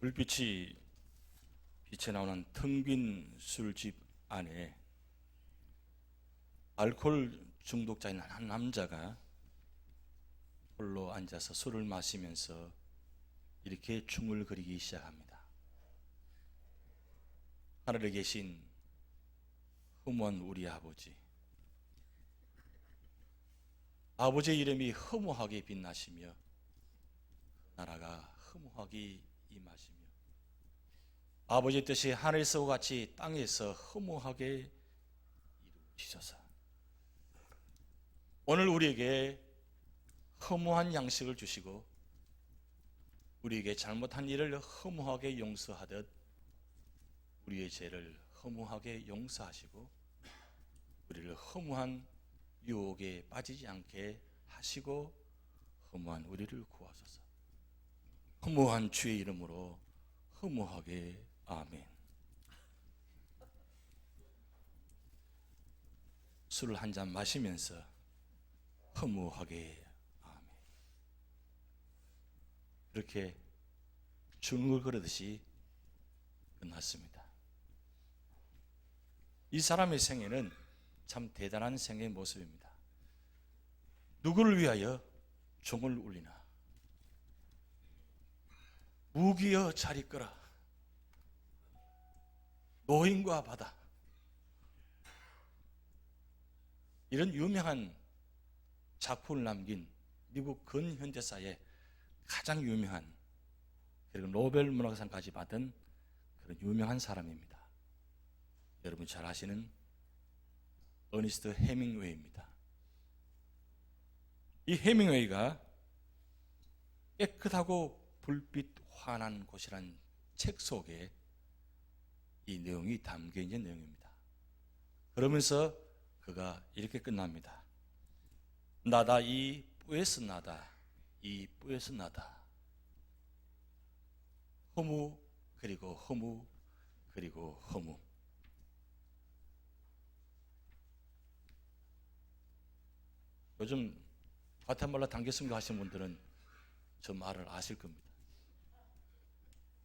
불빛이 빛에 나오는 텅 빈 술집 안에 알코올 중독자인 한 남자가 홀로 앉아서 술을 마시면서 이렇게 중얼거리기 시작합니다. 하늘에 계신 허무한 우리 아버지, 아버지의 이름이 허무하게 빛나시며 나라가 허무하게 임하시며 아버지의 뜻이 하늘에서와 같이 땅에서 허무하게 이루어지소서. 오늘 우리에게 허무한 양식을 주시고 우리에게 잘못한 일을 허무하게 용서하듯 우리의 죄를 허무하게 용서하시고 우리를 허무한 유혹에 빠지지 않게 하시고 허무한 우리를 구하소서. 허무한 주의 이름으로 허무하게 아멘. 술을 한 잔 마시면서 허무하게 아멘. 이렇게 중얼거리듯이 끝났습니다. 이 사람의 생애는 참 대단한 생애의 모습입니다. 누구를 위하여 종을 울리나? 무기여 잘 이끌어 노인과 바다, 이런 유명한 작품을 남긴 미국 근현대사의 가장 유명한, 그리고 노벨 문학상까지 받은 그런 유명한 사람입니다. 여러분 잘 아시는 어니스트 헤밍웨이입니다. 이 헤밍웨이가 깨끗하고 불빛 환한 곳이란 책 속에 이 내용이 담겨 있는 내용입니다. 그러면서 그가 이렇게 끝납니다. 나다 이 뿌에스 나다 이 뿌에스 나다. 허무 그리고 허무 그리고 허무. 요즘 과테말라 단기 선교 하시는 분들은 저 말을 아실 겁니다.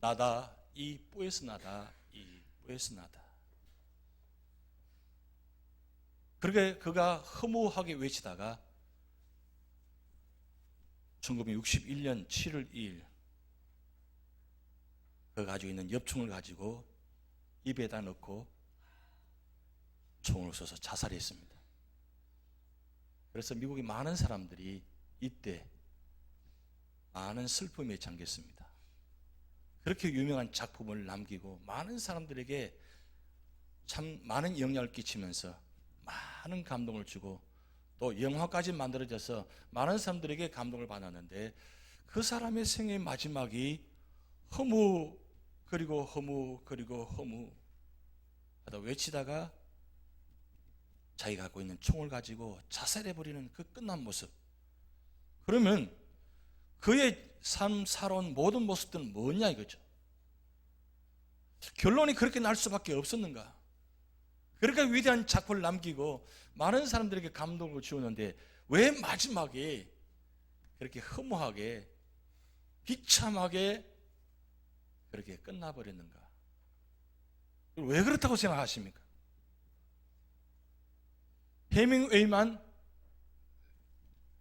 나다 이 뿌에스 나다 이 뿌에스 나다. 그렇게 그가 허무하게 외치다가 1961년 7월 2일 그가 가지고 있는 엽총을 가지고 입에다 넣고 총을 쏘서 자살했습니다. 그래서 미국의 많은 사람들이 이때 많은 슬픔에 잠겼습니다. 그렇게 유명한 작품을 남기고 많은 사람들에게 참 많은 영향을 끼치면서 많은 감동을 주고 또 영화까지 만들어져서 많은 사람들에게 감동을 받았는데, 그 사람의 생애의 마지막이 허무 그리고 허무 그리고 허무 하다 외치다가 자기가 갖고 있는 총을 가지고 자살해버리는 그 끝난 모습. 그러면 그의 삶 살아온 모든 모습들은 뭐냐 이거죠. 결론이 그렇게 날 수밖에 없었는가? 그렇게 위대한 작품을 남기고 많은 사람들에게 감동을 주었는데 왜 마지막에 그렇게 허무하게 비참하게 그렇게 끝나버렸는가? 왜 그렇다고 생각하십니까? 헤밍웨이만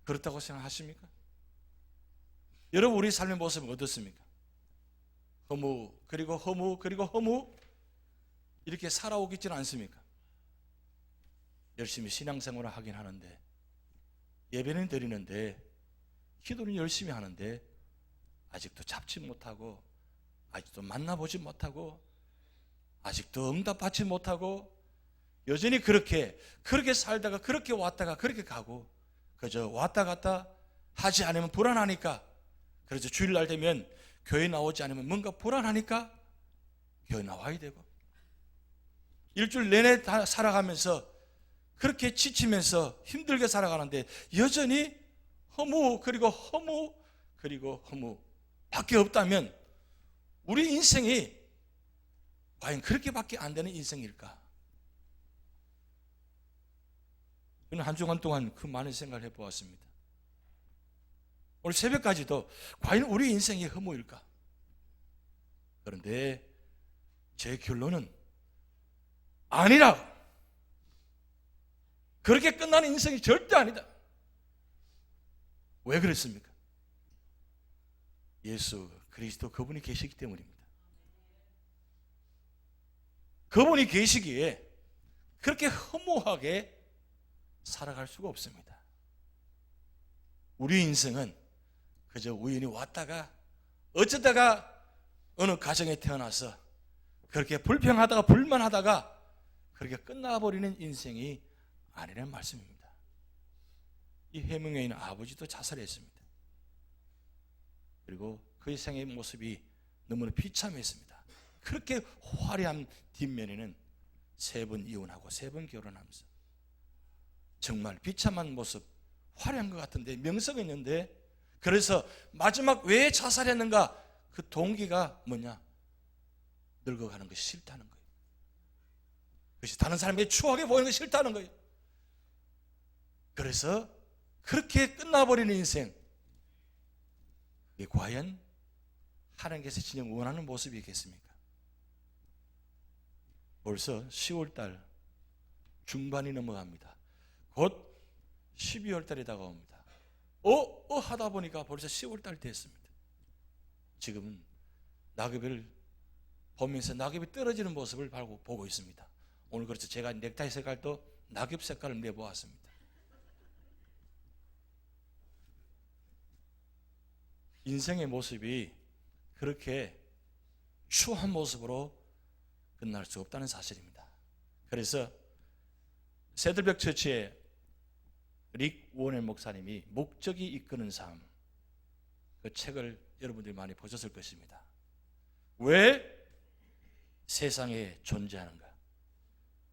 그렇다고 생각하십니까? 여러분 우리 삶의 모습은 어떻습니까? 허무 그리고 허무 그리고 허무 이렇게 살아오겠지는 않습니까? 열심히 신앙생활을 하긴 하는데, 예배는 드리는데, 기도는 열심히 하는데 아직도 잡지 못하고, 아직도 만나보지 못하고, 아직도 응답받지 못하고, 여전히 그렇게 살다가 그렇게 왔다가 그렇게 가고, 그저 왔다 갔다 하지 않으면 불안하니까, 그래서 주일날 되면 교회 나오지 않으면 뭔가 불안하니까 교회 나와야 되고, 일주일 내내 다 살아가면서 그렇게 지치면서 힘들게 살아가는데 여전히 허무 그리고 허무 그리고 허무 밖에 없다면 우리 인생이 과연 그렇게밖에 안 되는 인생일까? 저는 한 주간 동안 그 많은 생각을 해보았습니다. 오늘 새벽까지도 과연 우리 인생이 허무일까? 그런데 제 결론은 아니라고. 그렇게 끝나는 인생이 절대 아니다. 왜 그랬습니까? 예수 그리스도 그분이 계시기 때문입니다. 그분이 계시기에 그렇게 허무하게 살아갈 수가 없습니다. 우리 인생은 그저 우연히 왔다가 어쩌다가 어느 가정에 태어나서 그렇게 불평하다가 불만하다가 그렇게 끝나버리는 인생이 아니라는 말씀입니다. 이 해명에 있는 아버지도 자살했습니다. 그리고 그의 생의 모습이 너무나 비참했습니다. 그렇게 화려한 뒷면에는 3번 이혼하고 3번 결혼하면서 정말 비참한 모습, 화려한 것 같은데 명성이 있는데, 그래서 마지막 왜 자살했는가? 그 동기가 뭐냐? 늙어가는 것이 싫다는 거예요. 그것이 다른 사람에게 추하게 보이는 것이 싫다는 거예요. 그래서 그렇게 끝나버리는 인생, 이게 과연 하나님께서 진정 원하는 모습이겠습니까? 벌써 10월달 중반이 넘어갑니다. 곧 12월달이 다가옵니다. 하다 보니까 벌써 10월달 됐습니다. 지금은 낙엽을 보면서 낙엽이 떨어지는 모습을 보고 있습니다. 오늘 그래서 제가 넥타이 색깔도 낙엽 색깔을 내보았습니다. 인생의 모습이 그렇게 추한 모습으로 끝날 수 없다는 사실입니다. 그래서 새들벽 처치의 릭 워넬 목사님이 목적이 이끄는 삶, 그 책을 여러분들이 많이 보셨을 것입니다. 왜 세상에 존재하는가?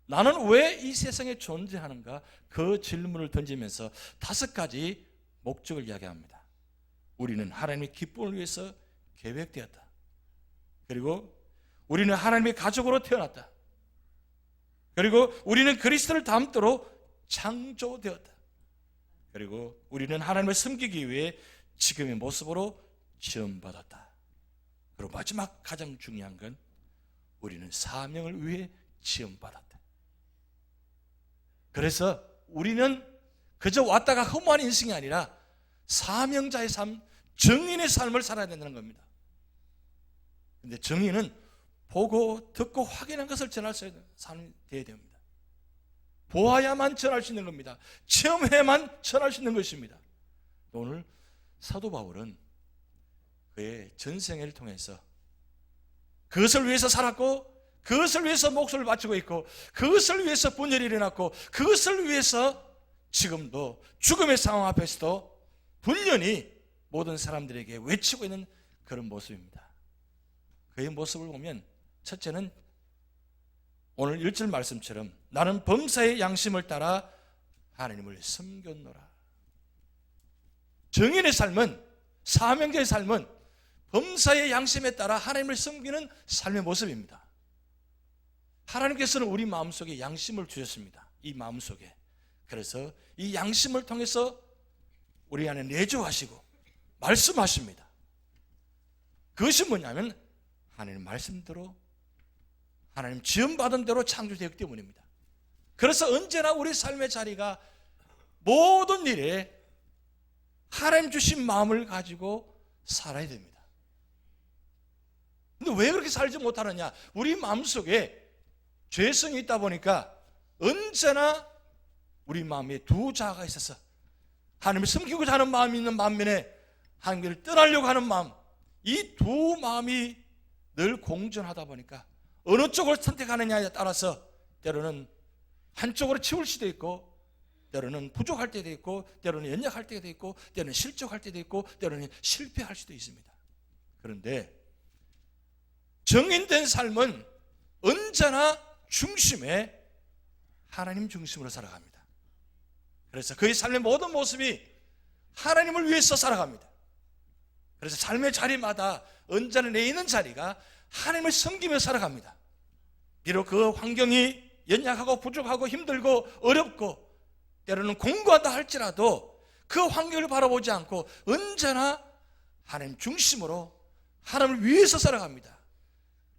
나는 왜 이 세상에 존재하는가? 그 질문을 던지면서 5가지 목적을 이야기합니다. 우리는 하나님의 기쁨을 위해서 계획되었다. 그리고 우리는 하나님의 가족으로 태어났다. 그리고 우리는 그리스도를 닮도록 창조되었다. 그리고 우리는 하나님을 섬기기 위해 지금의 모습으로 지음받았다. 그리고 마지막 가장 중요한 건 우리는 사명을 위해 지음받았다. 그래서 우리는 그저 왔다가 허무한 인생이 아니라 사명자의 삶, 정인의 삶을 살아야 된다는 겁니다. 그런데 정인은 보고 듣고 확인한 것을 전할 수 있는 삶이 되어야 됩니다. 보아야만 전할 수 있는 겁니다. 체험해야만 전할 수 있는 것입니다. 오늘 사도 바울은 그의 전생애를 통해서 그것을 위해서 살았고, 그것을 위해서 목숨을 바치고 있고, 그것을 위해서 분열이 일어났고, 그것을 위해서 지금도 죽음의 상황 앞에서도 분연히 모든 사람들에게 외치고 있는 그런 모습입니다. 그의 모습을 보면 첫째는 오늘 1절 말씀처럼 나는 범사의 양심을 따라 하나님을 섬겼노라. 정인의 삶은, 사명자의 삶은 범사의 양심에 따라 하나님을 섬기는 삶의 모습입니다. 하나님께서는 우리 마음속에 양심을 주셨습니다. 이 마음속에. 그래서 이 양심을 통해서 우리 안에 내주하시고 말씀하십니다. 그것이 뭐냐면 하나님 말씀대로, 하나님 지음받은 대로 창조되었기 때문입니다. 그래서 언제나 우리 삶의 자리가 모든 일에 하나님 주신 마음을 가지고 살아야 됩니다. 근데 왜 그렇게 살지 못하느냐? 우리 마음속에 죄성이 있다 보니까 언제나 우리 마음에 두 자아가 있어서 하나님을 섬기고자 하는 마음이 있는 반면에 하나님을 떠나려고 하는 마음, 이 두 마음이 늘 공존하다 보니까 어느 쪽을 선택하느냐에 따라서 때로는 한쪽으로 치울 수도 있고, 때로는 부족할 때도 있고, 때로는 연약할 때도 있고, 때로는 실족할 때도 있고, 때로는 실패할 수도 있습니다. 그런데 정인된 삶은 언제나 중심에 하나님 중심으로 살아갑니다. 그래서 그의 삶의 모든 모습이 하나님을 위해서 살아갑니다. 그래서 삶의 자리마다 언제나 내 있는 자리가 하나님을 섬기며 살아갑니다. 비록 그 환경이 연약하고 부족하고 힘들고 어렵고 때로는 공고하다 할지라도 그 환경을 바라보지 않고 언제나 하나님 중심으로 하나님을 위해서 살아갑니다.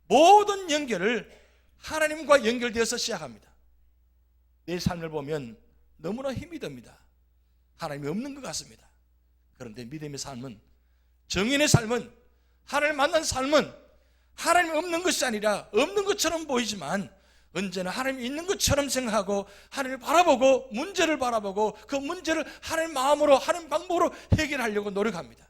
모든 연결을 하나님과 연결되어서 시작합니다. 내 삶을 보면 너무나 힘이 듭니다. 하나님이 없는 것 같습니다. 그런데 믿음의 삶은, 정인의 삶은, 하나님 만난 삶은 하나님이 없는 것이 아니라 없는 것처럼 보이지만 언제나 하나님이 있는 것처럼 생각하고 하나님을 바라보고 문제를 바라보고 그 문제를 하나님 마음으로, 하나님 방법으로 해결하려고 노력합니다.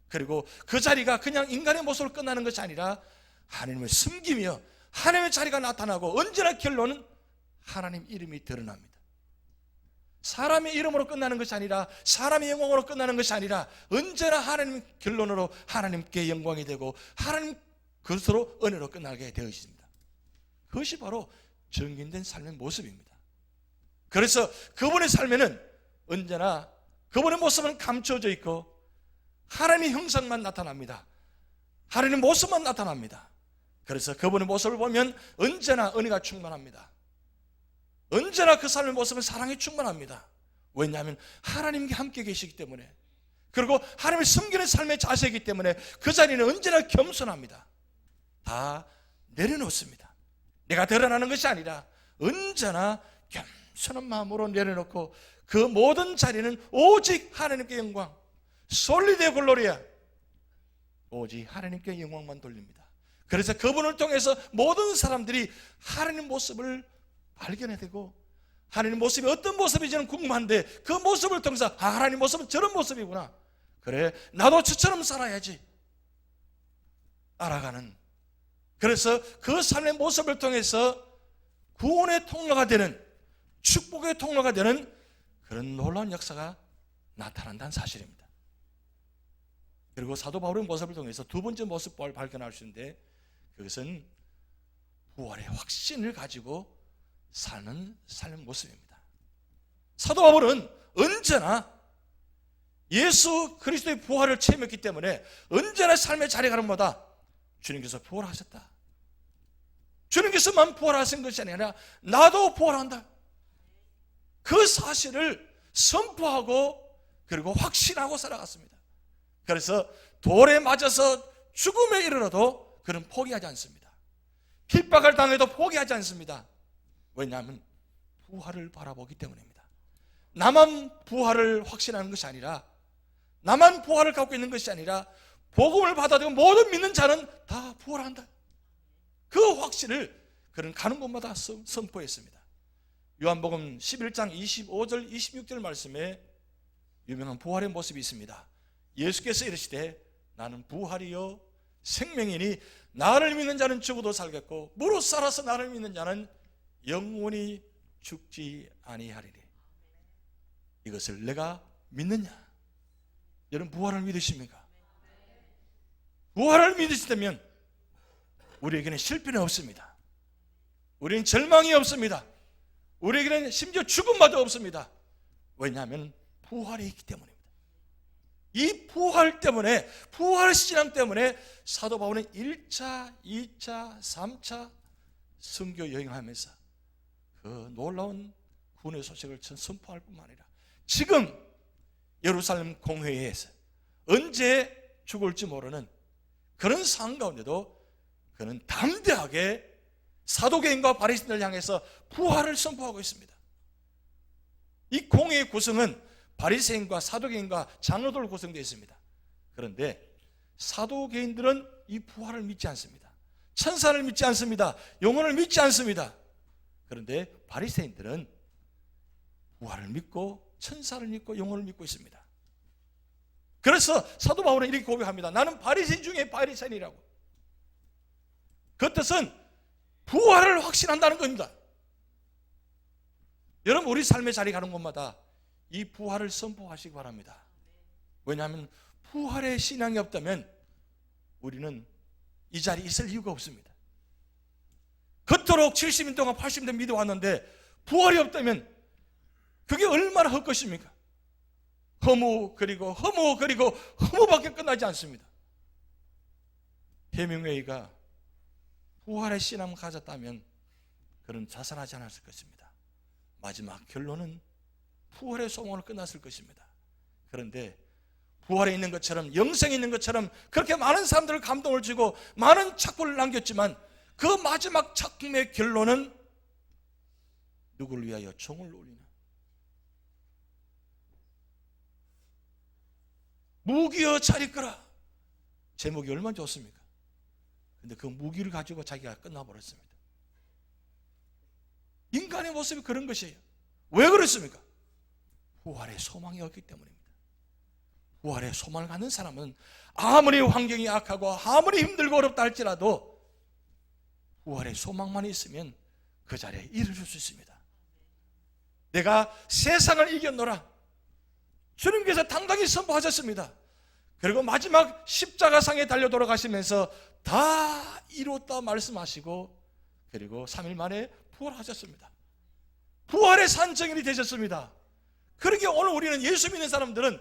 그리고 그 자리가 그냥 인간의 모습으로 끝나는 것이 아니라 하나님을 숨기며 하나님의 자리가 나타나고 언제나 결론은 하나님 이름이 드러납니다. 사람의 이름으로 끝나는 것이 아니라 사람의 영광으로 끝나는 것이 아니라 언제나 하나님 결론으로 하나님께 영광이 되고 하나님 그것으로 은혜로 끝나게 되어 있습니다. 그것이 바로 정인된 삶의 모습입니다. 그래서 그분의 삶에는 언제나 그분의 모습은 감춰져 있고 하나님의 형상만 나타납니다. 하나님의 모습만 나타납니다. 그래서 그분의 모습을 보면 언제나 은혜가 충만합니다. 언제나 그 삶의 모습은 사랑이 충만합니다. 왜냐하면 하나님과 함께 계시기 때문에, 그리고 하나님을 숨기는 삶의 자세이기 때문에 그 자리는 언제나 겸손합니다. 다 내려놓습니다. 내가 드러나는 것이 아니라 언제나 겸손한 마음으로 내려놓고 그 모든 자리는 오직 하나님께 영광, 솔리데 글로리아, 오직 하나님께 영광만 돌립니다. 그래서 그분을 통해서 모든 사람들이 하나님 모습을 발견해야 되고, 하나님 모습이 어떤 모습인지는 궁금한데 그 모습을 통해서 하나님 모습은 저런 모습이구나, 그래 나도 저처럼 살아야지 알아가는, 그래서 그 삶의 모습을 통해서 구원의 통로가 되는, 축복의 통로가 되는 그런 놀라운 역사가 나타난다는 사실입니다. 그리고 사도 바울의 모습을 통해서 두 번째 모습을 발견할 수 있는데, 그것은 부활의 확신을 가지고 사는 삶의 모습입니다. 사도 바울은 언제나 예수 그리스도의 부활을 체험했기 때문에 언제나 삶의 자리 가는마다 주님께서 부활하셨다, 주님께서만 부활하신 것이 아니라 나도 부활한다, 그 사실을 선포하고 그리고 확신하고 살아갔습니다. 그래서 돌에 맞아서 죽음에 이르러도 그는 포기하지 않습니다. 핍박을 당해도 포기하지 않습니다. 왜냐하면 부활을 바라보기 때문입니다. 나만 부활을 확신하는 것이 아니라, 나만 부활을 갖고 있는 것이 아니라 복음을 받아들이고 모든 믿는 자는 다 부활한다, 그 확신을 그는 가는 곳마다 선포했습니다. 요한복음 11장 25절 26절 말씀에 유명한 부활의 모습이 있습니다. 예수께서 이르시되 나는 부활이요 생명이니 나를 믿는 자는 죽어도 살겠고 무릇 살아서 나를 믿는 자는 영원히 죽지 아니하리니. 이것을 내가 믿느냐? 여러분 부활을 믿으십니까? 부활을 믿으시다면 우리에게는 실패는 없습니다. 우리는 절망이 없습니다. 우리에게는 심지어 죽음마저 없습니다. 왜냐하면 부활이 있기 때문입니다. 이 부활 때문에, 부활 신앙 때문에 사도 바울은 1차, 2차, 3차 선교 여행하면서 그 놀라운 구원의 소식을 선포할 뿐만 아니라 지금 예루살렘 공회에서 언제 죽을지 모르는 그런 상황 가운데도 그는 담대하게 사도계인과 바리새인을 향해서 부활을 선포하고 있습니다. 이 공회의 구성은 바리새인과 사도계인과 장로들로 구성되어 있습니다. 그런데 사도계인들은 이 부활을 믿지 않습니다. 천사를 믿지 않습니다. 영혼을 믿지 않습니다. 그런데 바리새인들은 부활을 믿고 천사를 믿고 영혼을 믿고 있습니다. 그래서 사도 바울은 이렇게 고백합니다. 나는 바리새인 중에 바리새인이라고. 그 뜻은 부활을 확신한다는 겁니다. 여러분 우리 삶의 자리 가는 곳마다 이 부활을 선포하시기 바랍니다. 왜냐하면 부활의 신앙이 없다면 우리는 이 자리에 있을 이유가 없습니다. 그토록 70년 동안 80년 믿어왔는데 부활이 없다면 그게 얼마나 헛것입니까? 허무 그리고 허무밖에 끝나지 않습니다. 해밍웨이가 부활의 신앙을 가졌다면 그는 자살하지 않았을 것입니다. 마지막 결론은 부활의 소망으로 끝났을 것입니다. 그런데 부활에 있는 것처럼, 영생에 있는 것처럼 그렇게 많은 사람들을 감동을 주고 많은 작품을 남겼지만 그 마지막 작품의 결론은 누구를 위하여 종을 울리나? 무기여 차리거라. 제목이 얼마나 좋습니까? 근데 그 무기를 가지고 자기가 끝나버렸습니다. 인간의 모습이 그런 것이에요. 왜 그렇습니까? 부활의 소망이 없기 때문입니다. 부활의 소망을 갖는 사람은 아무리 환경이 악하고 아무리 힘들고 어렵다 할지라도 부활의 소망만 있으면 그 자리에 이르를 수 있습니다. 내가 세상을 이겼노라. 주님께서 당당히 선포하셨습니다. 그리고 마지막 십자가상에 달려 돌아가시면서 다 이뤘다 말씀하시고 그리고 3일 만에 부활하셨습니다. 부활의 산증인이 되셨습니다. 그러기에 오늘 우리는 예수 믿는 사람들은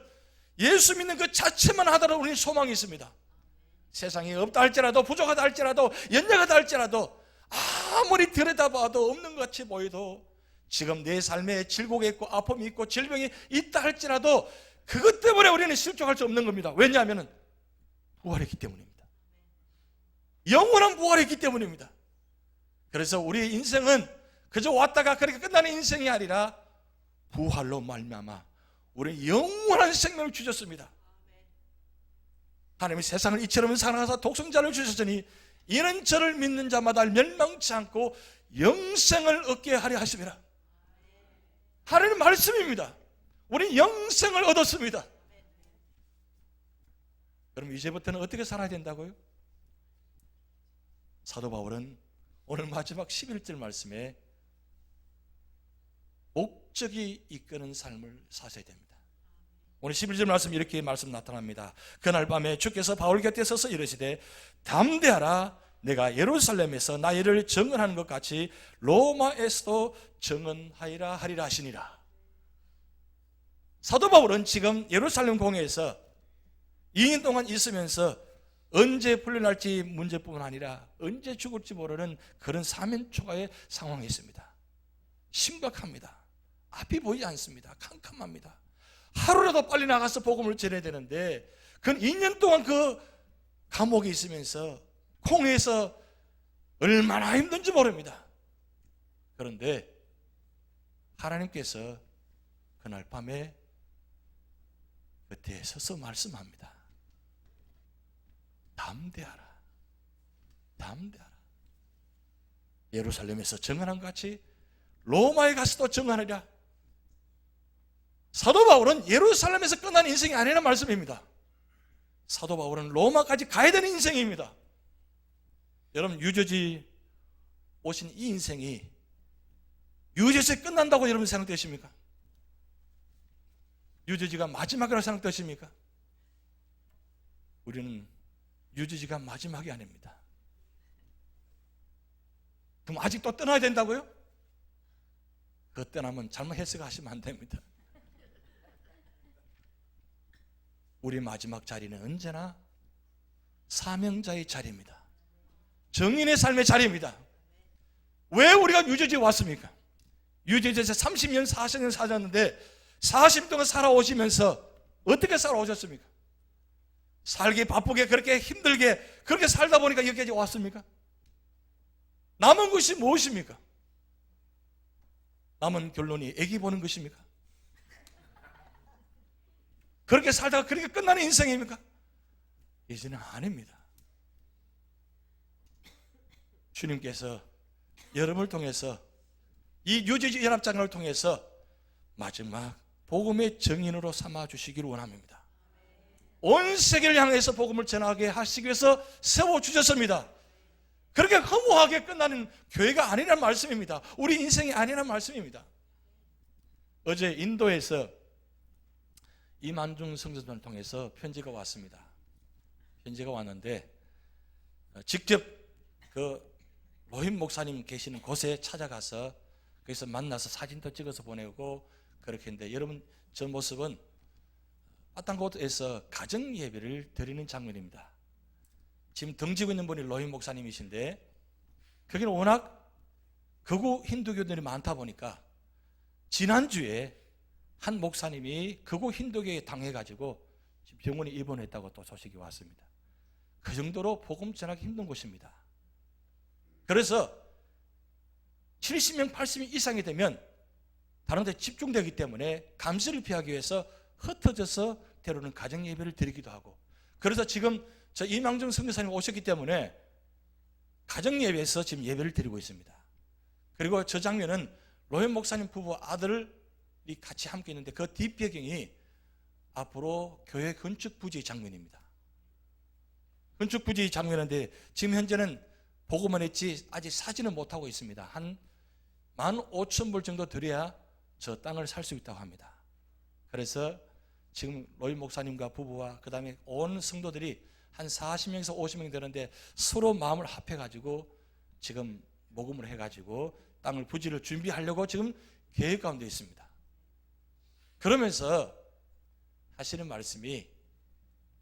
예수 믿는 그 자체만 하더라도 우리는 소망이 있습니다. 세상이 없다 할지라도 부족하다 할지라도 연약하다 할지라도 아무리 들여다봐도 없는 것 같이 보여도 지금 내 삶에 질곡이 있고 아픔이 있고 질병이 있다 할지라도 그것 때문에 우리는 실족할 수 없는 겁니다. 왜냐하면 부활했기 때문입니다. 영원한 부활했기 때문입니다. 그래서 우리의 인생은 그저 왔다가 그렇게 끝나는 인생이 아니라 부활로 말미암아 우리는 영원한 생명을 주셨습니다. 하나님이 세상을 이처럼 사랑하사 독생자를 주셨으니 이는 저를 믿는 자마다 멸망치 않고 영생을 얻게 하려 하심이라. 하나님 말씀입니다. 우리는 영생을 얻었습니다. 그럼 이제부터는 어떻게 살아야 된다고요? 사도 바울은 오늘 마지막 11절 말씀에 목적이 이끄는 삶을 사셔야 됩니다. 오늘 11절 말씀 이렇게 말씀 나타납니다. 그날 밤에 주께서 바울 곁에 서서 이르시되 담대하라. 내가 예루살렘에서 나의 일을 증언하는 것 같이 로마에서도 증언하리라 하리라 하시니라. 사도 바울은 지금 예루살렘 공회에서 2년 동안 있으면서 언제 풀려날지 문제뿐만 아니라 언제 죽을지 모르는 그런 사면초가의 상황이 있습니다. 심각합니다. 앞이 보이지 않습니다. 캄캄합니다. 하루라도 빨리 나가서 복음을 전해야 되는데 그건 2년 동안 그 감옥에 있으면서 공회에서 얼마나 힘든지 모릅니다. 그런데 하나님께서 그날 밤에 곁에 서서 말씀합니다. 담대하라. 담대하라. 예루살렘에서 증언한 것 같이 로마에 가서도 증언하리라. 사도 바울은 예루살렘에서 끝난 인생이 아니라는 말씀입니다. 사도 바울은 로마까지 가야 되는 인생입니다. 여러분, 유저지 오신 이 인생이 유저지에 끝난다고 여러분 생각되십니까? 유저지가 마지막이라고 생각되십니까? 우리는 유저지가 마지막이 아닙니다. 그럼 아직도 떠나야 된다고요? 그 떠나면 잘못 해석하시면 안 됩니다. 우리 마지막 자리는 언제나 사명자의 자리입니다. 정인의 삶의 자리입니다. 왜 우리가 유저지에 왔습니까? 유저지에서 30년, 40년 사셨는데 40년 동안 살아오시면서 어떻게 살아오셨습니까? 살기 바쁘게 그렇게 힘들게 그렇게 살다 보니까 여기까지 왔습니까? 남은 것이 무엇입니까? 남은 결론이 애기 보는 것입니까? 그렇게 살다가 그렇게 끝나는 인생입니까? 이제는 아닙니다. 주님께서 여러분을 통해서 이 유저지 연합장을 통해서 마지막 복음의 증인으로 삼아주시기를 원합니다. 온 세계를 향해서 복음을 전하게 하시기 위해서 세워주셨습니다. 그렇게 허무하게 끝나는 교회가 아니란 말씀입니다. 우리 인생이 아니란 말씀입니다. 어제 인도에서 이만중 성전을 통해서 편지가 왔습니다. 편지가 왔는데 직접 그 로힌 목사님 계시는 곳에 찾아가서 거기서 만나서 사진도 찍어서 보내고 그렇게 했는데 여러분, 저 모습은 어떤 곳에서 가정 예배를 드리는 장면입니다. 지금 등지고 있는 분이 로힌 목사님이신데 거기는 워낙 극우 힌두교들이 많다 보니까 지난주에 한 목사님이 극우 힌두교에 당해가지고 병원에 입원했다고 또 소식이 왔습니다. 그 정도로 복음 전하기 힘든 곳입니다. 그래서 70명, 80명 이상이 되면 다른 데 집중되기 때문에 감시를 피하기 위해서 흩어져서 때로는 가정 예배를 드리기도 하고, 그래서 지금 저 이망정 선교사님 오셨기 때문에 가정 예배에서 지금 예배를 드리고 있습니다. 그리고 저 장면은 로현 목사님 부부 아들이 같이 함께 있는데 그 뒷배경이 앞으로 교회 건축 부지 장면입니다. 건축 부지 장면인데 지금 현재는 보고만 했지 아직 사진은 못하고 있습니다. 한 15,000불 정도 들여야 저 땅을 살 수 있다고 합니다. 그래서 지금 로이 목사님과 부부와 그 다음에 온 성도들이 한 40명에서 50명 되는데 서로 마음을 합해가지고 지금 모금을 해가지고 땅을 부지를 준비하려고 지금 계획 가운데 있습니다. 그러면서 하시는 말씀이,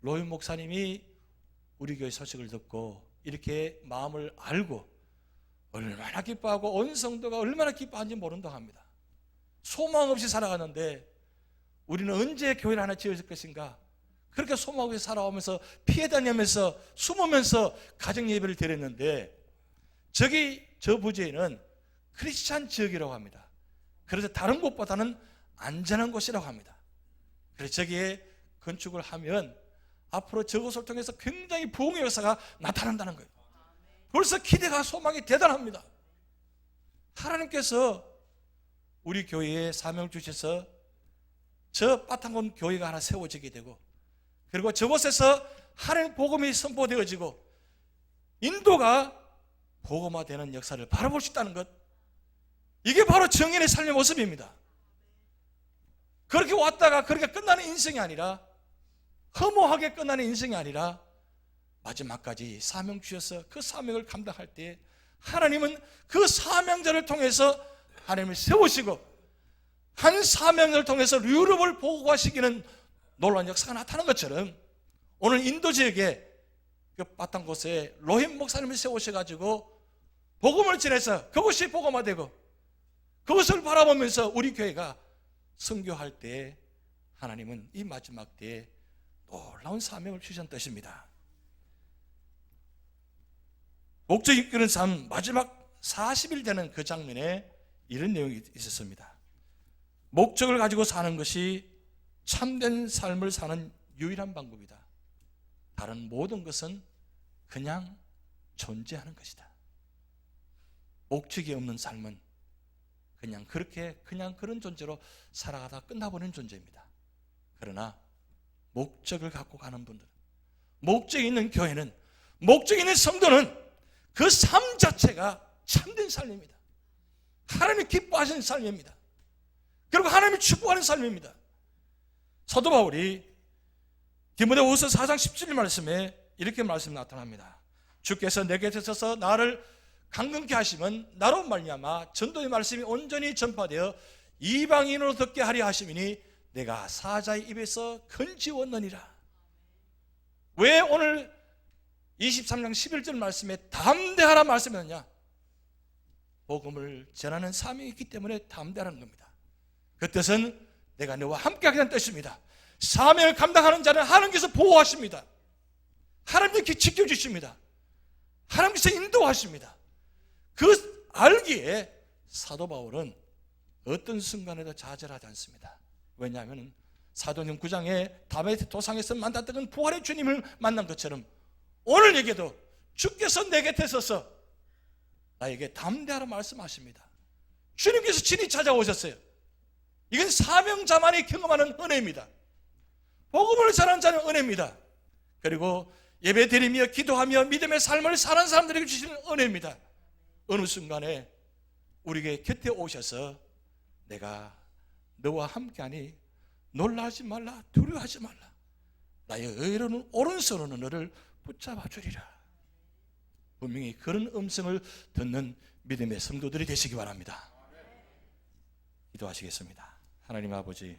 로이 목사님이 우리 교회 소식을 듣고 이렇게 마음을 알고 얼마나 기뻐하고 온 성도가 얼마나 기뻐하는지 모른다고 합니다. 소망 없이 살아가는데 우리는 언제 교회를 하나 지을 것인가, 그렇게 소망 없이 살아오면서 피해 다니면서 숨으면서 가정 예배를 드렸는데 저 부지에는 크리스찬 지역이라고 합니다. 그래서 다른 곳보다는 안전한 곳이라고 합니다. 그래서 저기에 건축을 하면 앞으로 저곳을 통해서 굉장히 부흥의 역사가 나타난다는 거예요. 벌써 기대가 소망이 대단합니다. 하나님께서 우리 교회에 사명을 주셔서 저 바탕원 교회가 하나 세워지게 되고, 그리고 저곳에서 하나님 복음이 선포되어지고 인도가 복음화되는 역사를 바라볼 수 있다는 것, 이게 바로 정인의 삶의 모습입니다. 그렇게 왔다가 그렇게 끝나는 인생이 아니라, 허무하게 끝나는 인생이 아니라 마지막까지 사명 주셔서 그 사명을 감당할 때 하나님은 그 사명자를 통해서 하나님을 세우시고 한 사명을 통해서 유럽을 보호하시기는 놀라운 역사가 나타난 것처럼 오늘 인도 지역에 그 바탕 곳에 로힌 목사님을 세우셔가지고 복음을 전해서 그것이 복음화되고 그것을 바라보면서 우리 교회가 선교할 때 하나님은 이 마지막 때에 놀라운 사명을 주신 뜻입니다. 목적이 이끄는 삶 마지막 40일 되는 그 장면에 이런 내용이 있었습니다. 목적을 가지고 사는 것이 참된 삶을 사는 유일한 방법이다. 다른 모든 것은 그냥 존재하는 것이다. 목적이 없는 삶은 그냥 그런 존재로 살아가다 끝나버리는 존재입니다. 그러나 목적을 갖고 가는 분들, 목적이 있는 교회는, 목적이 있는 성도는 그 삶 자체가 참된 삶입니다. 하나님이 기뻐하시는 삶입니다. 그리고 하나님이 축복하는 삶입니다. 사도 바울이 디모데후서 4장 17절 말씀에 이렇게 말씀 나타납니다. 주께서 내 곁에 서서 나를 강건케 하시면 나로 말미암아 전도의 말씀이 온전히 전파되어 이방인으로 듣게 하려 하심이니 내가 사자의 입에서 건지웠느니라. 왜 오늘 23장 11절 말씀에 담대하라 말씀했느냐? 복음을 전하는 사명이 있기 때문에 담대하라는 겁니다. 그 뜻은 내가 너와 함께 하겠다는 뜻입니다. 사명을 감당하는 자는 하나님께서 보호하십니다. 하나님께서 지켜주십니다. 하나님께서 인도하십니다. 그 알기에 사도 바울은 어떤 순간에도 좌절하지 않습니다. 왜냐하면 사도행전 9장에 다메섹 도상에서 만났던 부활의 주님을 만난 것처럼 오늘에게도 주께서 내 곁에 서서 나에게 담대하라 말씀하십니다. 주님께서 친히 찾아오셨어요. 이건 사명자만이 경험하는 은혜입니다. 복음을 전하는 자는 은혜입니다. 그리고 예배드리며 기도하며 믿음의 삶을 사는 사람들에게 주시는 은혜입니다. 어느 순간에 우리에게 곁에 오셔서 내가 너와 함께하니 놀라지 말라, 두려워하지 말라. 나의 의로운 오른손으로 너를 붙잡아 주리라. 분명히 그런 음성을 듣는 믿음의 성도들이 되시기 바랍니다. 기도하시겠습니다. 하나님 아버지,